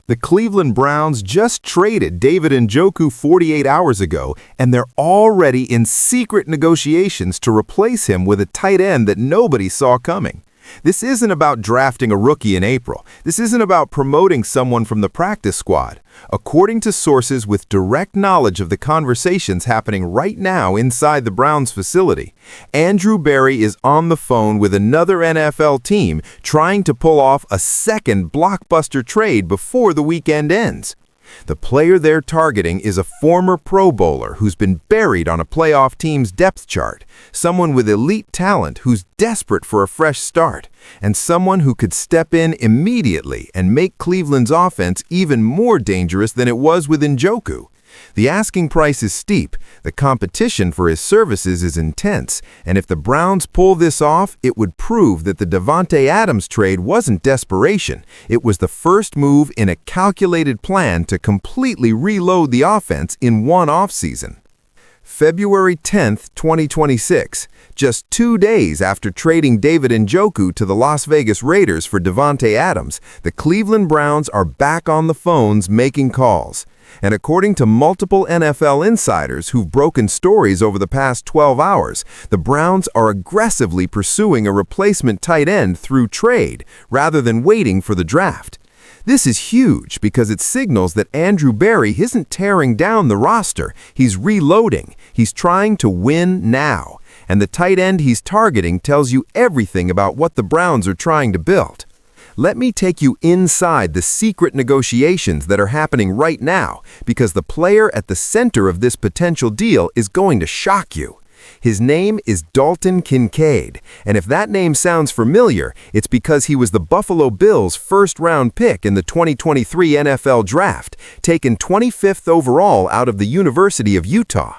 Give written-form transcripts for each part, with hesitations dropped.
The Cleveland Browns just traded David Njoku 48 hours ago, and they're already in secret negotiations to replace him with a tight end that nobody saw coming. This isn't about drafting a rookie in April. This isn't about promoting someone from the practice squad. According to sources with direct knowledge of the conversations happening right now inside the Browns facility, Andrew Berry is on the phone with another NFL team trying to pull off a second blockbuster trade before the weekend ends. The player they're targeting is a former Pro Bowler who's been buried on a playoff team's depth chart, someone with elite talent who's desperate for a fresh start, and someone who could step in immediately and make Cleveland's offense even more dangerous than it was with Njoku. The asking price is steep, the competition for his services is intense, and if the Browns pull this off, it would prove that the Davante Adams trade wasn't desperation. It was the first move in a calculated plan to completely reload the offense in one offseason. February 10, 2026, just 2 days after trading David Njoku to the Las Vegas Raiders for Davante Adams, the Cleveland Browns are back on the phones making calls. And according to multiple NFL insiders who've broken stories over the past 12 hours, the Browns are aggressively pursuing a replacement tight end through trade rather than waiting for the draft. This is huge because it signals that Andrew Berry isn't tearing down the roster, he's reloading, he's trying to win now. And the tight end he's targeting tells you everything about what the Browns are trying to build. Let me take you inside the secret negotiations that are happening right now, because the player at the center of this potential deal is going to shock you. His name is Dalton Kincaid, and if that name sounds familiar, it's because he was the Buffalo Bills' first-round pick in the 2023 NFL Draft, taken 25th overall out of the University of Utah.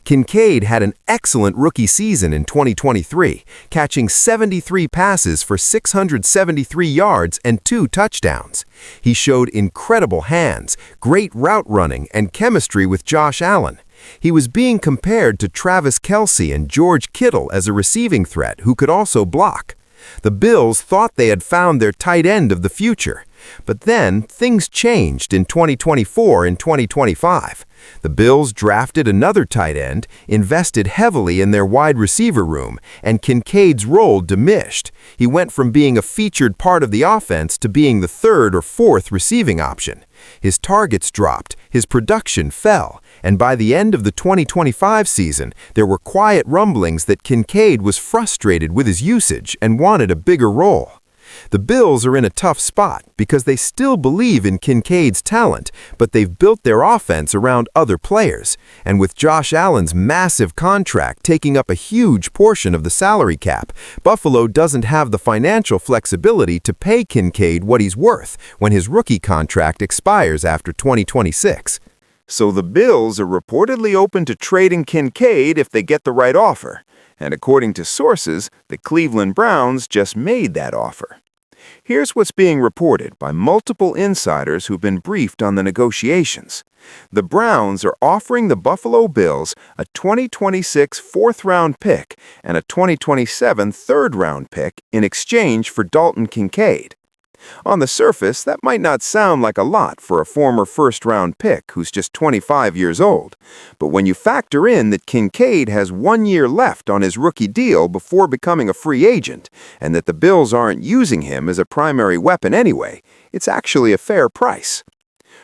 Kincaid had an excellent rookie season in 2023, catching 73 passes for 673 yards and 2 touchdowns. He showed incredible hands, great route running, and chemistry with Josh Allen. He was being compared to Travis Kelce and George Kittle as a receiving threat who could also block. The Bills thought they had found their tight end of the future. But then, things changed in 2024 and 2025. The Bills drafted another tight end, invested heavily in their wide receiver room, and Kincaid's role diminished. He went from being a featured part of the offense to being the third or fourth receiving option. His targets dropped, his production fell, and by the end of the 2025 season, there were quiet rumblings that Kincaid was frustrated with his usage and wanted a bigger role. The Bills are in a tough spot because they still believe in Kincaid's talent, but they've built their offense around other players. And with Josh Allen's massive contract taking up a huge portion of the salary cap, Buffalo doesn't have the financial flexibility to pay Kincaid what he's worth when his rookie contract expires after 2026. So the Bills are reportedly open to trading Kincaid if they get the right offer. And according to sources, the Cleveland Browns just made that offer. Here's what's being reported by multiple insiders who've been briefed on the negotiations. The Browns are offering the Buffalo Bills a 2026 fourth-round pick and a 2027 third-round pick in exchange for Dalton Kincaid. On the surface, that might not sound like a lot for a former first-round pick who's just 25 years old, but when you factor in that Kincaid has 1 year left on his rookie deal before becoming a free agent, and that the Bills aren't using him as a primary weapon anyway, it's actually a fair price.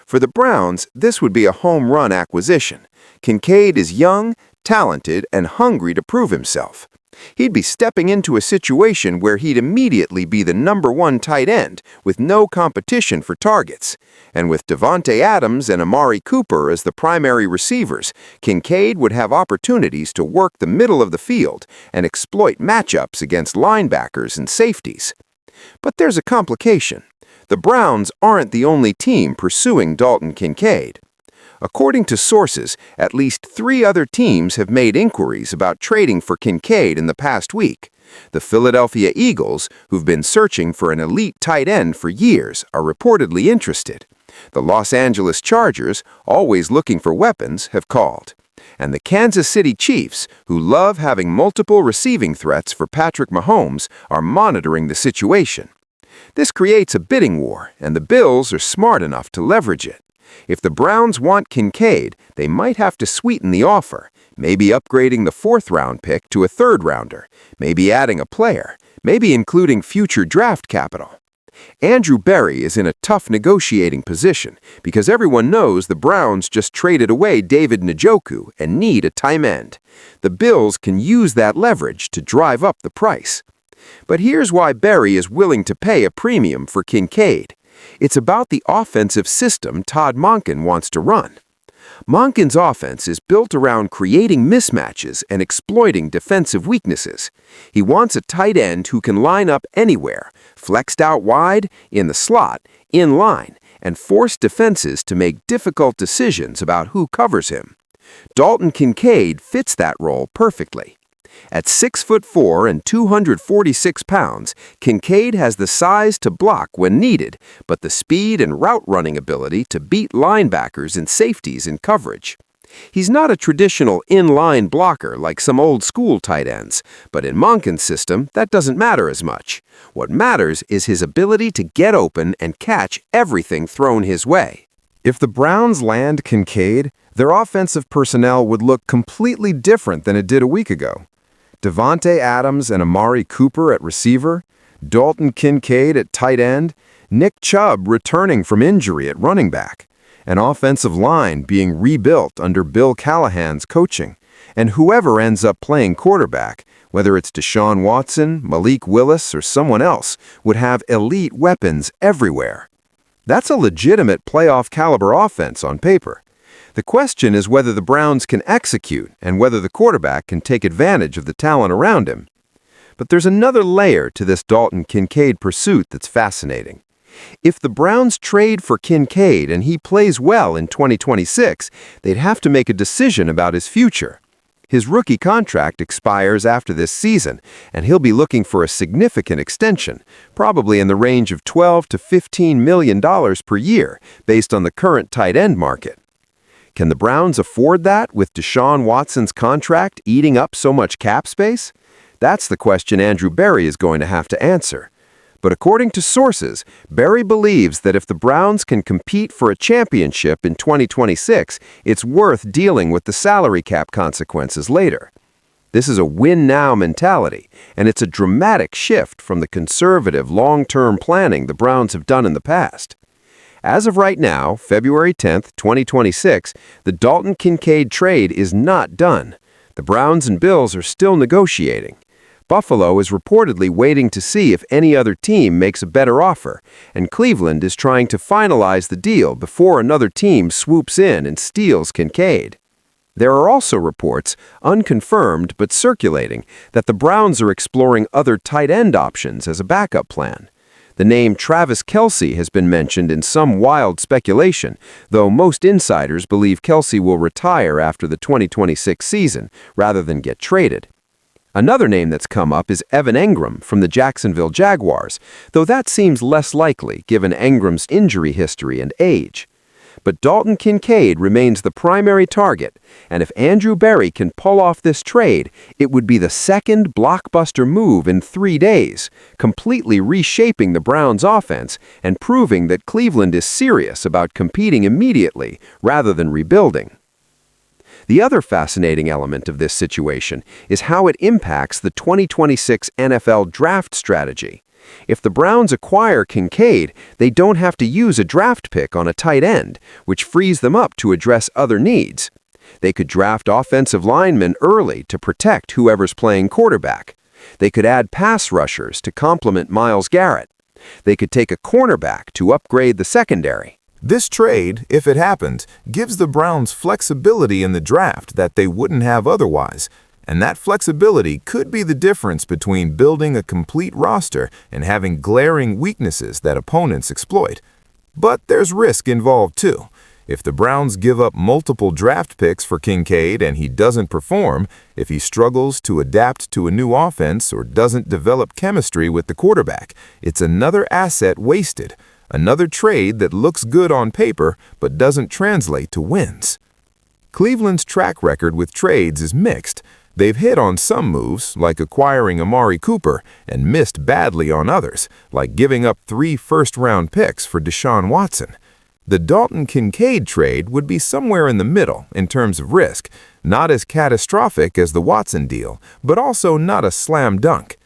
For the Browns, this would be a home run acquisition. Kincaid is young, talented, and hungry to prove himself. He'd be stepping into a situation where he'd immediately be the #1 tight end with no competition for targets. And with Davante Adams and Amari Cooper as the primary receivers, Kincaid would have opportunities to work the middle of the field and exploit matchups against linebackers and safeties. But there's a complication. The Browns aren't the only team pursuing Dalton Kincaid. According to sources, at least 3 other teams have made inquiries about trading for Kincaid in the past week. The Philadelphia Eagles, who've been searching for an elite tight end for years, are reportedly interested. The Los Angeles Chargers, always looking for weapons, have called. And the Kansas City Chiefs, who love having multiple receiving threats for Patrick Mahomes, are monitoring the situation. This creates a bidding war, and the Bills are smart enough to leverage it. If the Browns want Kincaid, they might have to sweeten the offer, maybe upgrading the fourth-round pick to a third-rounder, maybe adding a player, maybe including future draft capital. Andrew Berry is in a tough negotiating position because everyone knows the Browns just traded away David Njoku and need a tight end. The Bills can use that leverage to drive up the price. But here's why Berry is willing to pay a premium for Kincaid. It's about the offensive system Todd Monken wants to run. Monken's offense is built around creating mismatches and exploiting defensive weaknesses. He wants a tight end who can line up anywhere, flexed out wide, in the slot, in line, and force defenses to make difficult decisions about who covers him. Dalton Kincaid fits that role perfectly. At 6'4" and 246 pounds, Kincaid has the size to block when needed, but the speed and route-running ability to beat linebackers and safeties in coverage. He's not a traditional in-line blocker like some old-school tight ends, but in Monken's system, that doesn't matter as much. What matters is his ability to get open and catch everything thrown his way. If the Browns land Kincaid, their offensive personnel would look completely different than it did a week ago. Devontae Adams and Amari Cooper at receiver, Dalton Kincaid at tight end, Nick Chubb returning from injury at running back, an offensive line being rebuilt under Bill Callahan's coaching, and whoever ends up playing quarterback, whether it's Deshaun Watson, Malik Willis, or someone else, would have elite weapons everywhere. That's a legitimate playoff-caliber offense on paper. The question is whether the Browns can execute and whether the quarterback can take advantage of the talent around him. But there's another layer to this Dalton Kincaid pursuit that's fascinating. If the Browns trade for Kincaid and he plays well in 2026, they'd have to make a decision about his future. His rookie contract expires after this season, and he'll be looking for a significant extension, probably in the range of $12 to $15 million per year, based on the current tight end market. Can the Browns afford that with Deshaun Watson's contract eating up so much cap space? That's the question Andrew Berry is going to have to answer. But according to sources, Berry believes that if the Browns can compete for a championship in 2026, it's worth dealing with the salary cap consequences later. This is a win-now mentality, and it's a dramatic shift from the conservative long-term planning the Browns have done in the past. As of right now, February 10, 2026, the Dalton Kincaid trade is not done. The Browns and Bills are still negotiating. Buffalo is reportedly waiting to see if any other team makes a better offer, and Cleveland is trying to finalize the deal before another team swoops in and steals Kincaid. There are also reports, unconfirmed but circulating, that the Browns are exploring other tight end options as a backup plan. The name Travis Kelce has been mentioned in some wild speculation, though most insiders believe Kelce will retire after the 2026 season rather than get traded. Another name that's come up is Evan Engram from the Jacksonville Jaguars, though that seems less likely given Engram's injury history and age. But Dalton Kincaid remains the primary target, and if Andrew Berry can pull off this trade, it would be the second blockbuster move in 3 days, completely reshaping the Browns' offense and proving that Cleveland is serious about competing immediately rather than rebuilding. The other fascinating element of this situation is how it impacts the 2026 NFL draft strategy. If the Browns acquire Kincaid, they don't have to use a draft pick on a tight end, which frees them up to address other needs. They could draft offensive linemen early to protect whoever's playing quarterback. They could add pass rushers to complement Myles Garrett. They could take a cornerback to upgrade the secondary. This trade, if it happens, gives the Browns flexibility in the draft that they wouldn't have otherwise. And that flexibility could be the difference between building a complete roster and having glaring weaknesses that opponents exploit. But there's risk involved too. If the Browns give up multiple draft picks for Kincaid and he doesn't perform, if he struggles to adapt to a new offense or doesn't develop chemistry with the quarterback, it's another asset wasted, another trade that looks good on paper but doesn't translate to wins. Cleveland's track record with trades is mixed. They've hit on some moves, like acquiring Amari Cooper, and missed badly on others, like giving up 3 first-round picks for Deshaun Watson. The Dalton Kincaid trade would be somewhere in the middle in terms of risk, not as catastrophic as the Watson deal, but also not a slam dunk.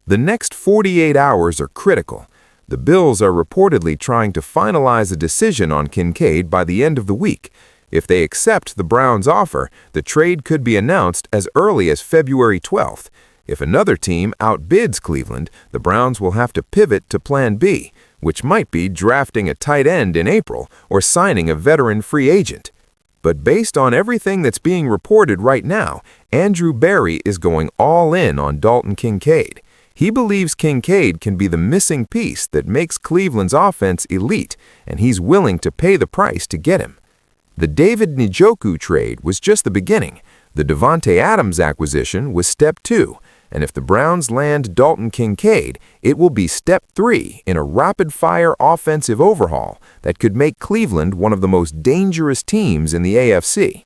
The next 48 hours are critical. The Bills are reportedly trying to finalize a decision on Kincaid by the end of the week. If they accept the Browns' offer, the trade could be announced as early as February 12th. If another team outbids Cleveland, the Browns will have to pivot to Plan B, which might be drafting a tight end in April or signing a veteran free agent. But based on everything that's being reported right now, Andrew Berry is going all in on Dalton Kincaid. He believes Kincaid can be the missing piece that makes Cleveland's offense elite, and he's willing to pay the price to get him. The David Njoku trade was just the beginning. The Davante Adams acquisition was step 2, and if the Browns land Dalton Kincaid, it will be step 3 in a rapid-fire offensive overhaul that could make Cleveland one of the most dangerous teams in the AFC.